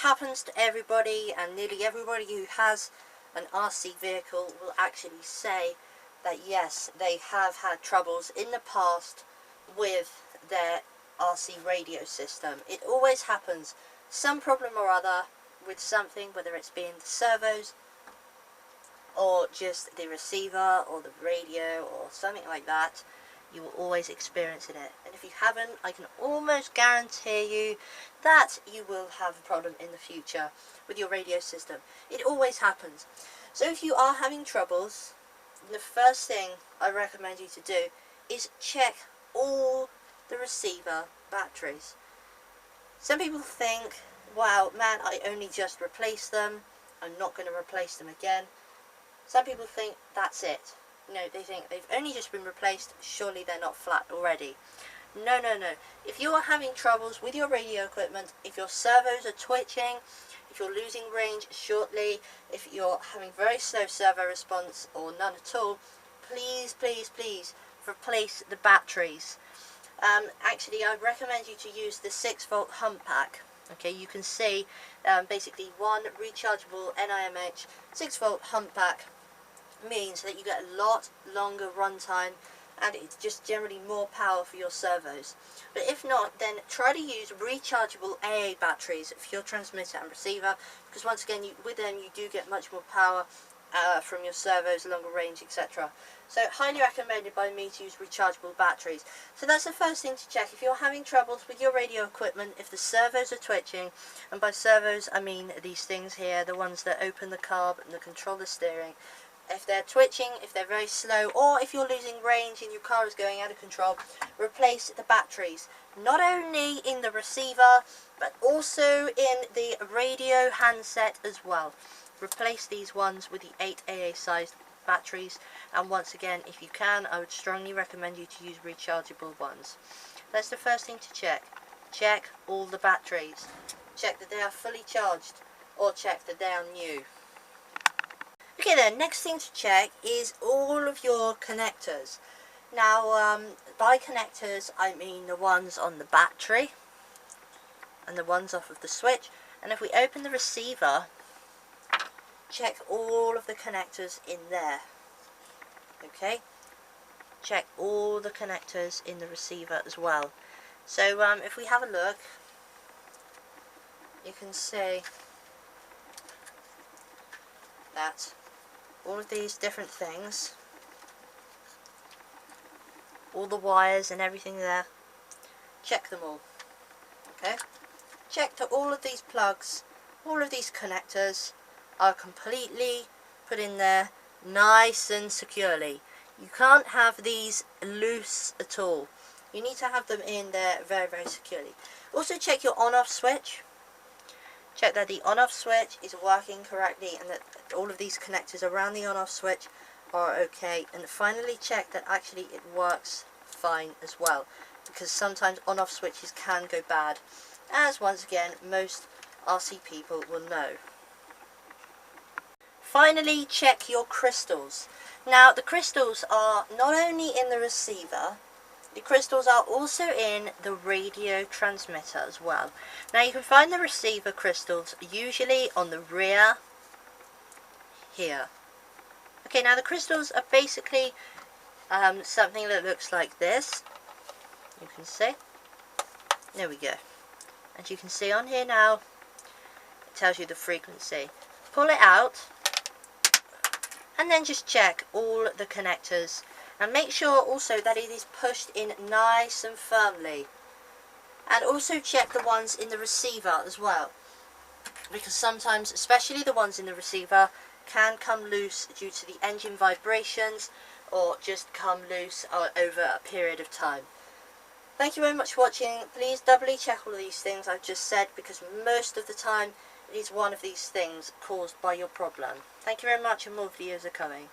happens to everybody, and nearly everybody who has an RC vehicle will actually say that yes, they have had troubles in the past with their RC radio system. It always happens, some problem or other with something, whether it's being the servos or just the receiver or the radio or something like that. You will always experience it. And if you haven't, I can almost guarantee you that you will have a problem in the future with your radio system. It always happens. So if you are having troubles, the first thing I recommend you to do is check all the receiver batteries. Some people think, wow, man, I only just replaced them, I'm not going to replace them again. Some people think that's it. No, they think they've only just been replaced, surely they're not flat already. No, no, no. If you are having troubles with your radio equipment, if your servos are twitching, if you're losing range shortly, if you're having very slow servo response or none at all, please, please, please replace the batteries. Actually, I recommend you to use the 6-volt hump pack. Okay, you can see basically one rechargeable NIMH 6-volt hump pack means that you get a lot longer runtime, and it's just generally more power for your servos. But if not, then try to use rechargeable AA batteries for your transmitter and receiver, because once again, with them you do get much more power from your servos, longer range, etc. So highly recommended by me to use rechargeable batteries. So that's the first thing to check. If you're having troubles with your radio equipment, if the servos are twitching, and by servos I mean these things here, the ones that open the carb and that control the steering, if they're twitching, if they're very slow, or if you're losing range and your car is going out of control, replace the batteries. Not only in the receiver, but also in the radio handset as well. Replace these ones with the 8 AA sized batteries, and once again, if you can, I would strongly recommend you to use rechargeable ones. That's the first thing to check. Check all the batteries. Check that they are fully charged, or check that they are new. Okay then, next thing to check is all of your connectors. Now, by connectors I mean the ones on the battery and the ones off of the switch. And if we open the receiver, check all of the connectors in there. Okay, check all the connectors in the receiver as well. So if we have a look, you can see that all of these different things, all the wires and everything there, check them all. Okay, check that all of these plugs, all of these connectors are completely put in there nice and securely. You can't have these loose at all. You need to have them in there very, very securely. Also check your on-off switch. Check that the on-off switch is working correctly and that all of these connectors around the on-off switch are okay. And finally check that actually it works fine as well, because sometimes on-off switches can go bad, as once again most RC people will know. Finally, check your crystals. Now, the crystals are not only in the receiver, the crystals are also in the radio transmitter as well. Now, you can find the receiver crystals usually on the rear here. Okay, now the crystals are basically something that looks like this. You can see. There we go. And you can see on here now, it tells you the frequency. Pull it out, and then just check all the connectors, and make sure also that it is pushed in nice and firmly. And also check the ones in the receiver as well, because sometimes, especially the ones in the receiver, can come loose due to the engine vibrations, or just come loose over a period of time. Thank you very much for watching. Please doubly check all of these things I've just said, because most of the time it is one of these things caused by your problem. Thank you very much, and more videos are coming.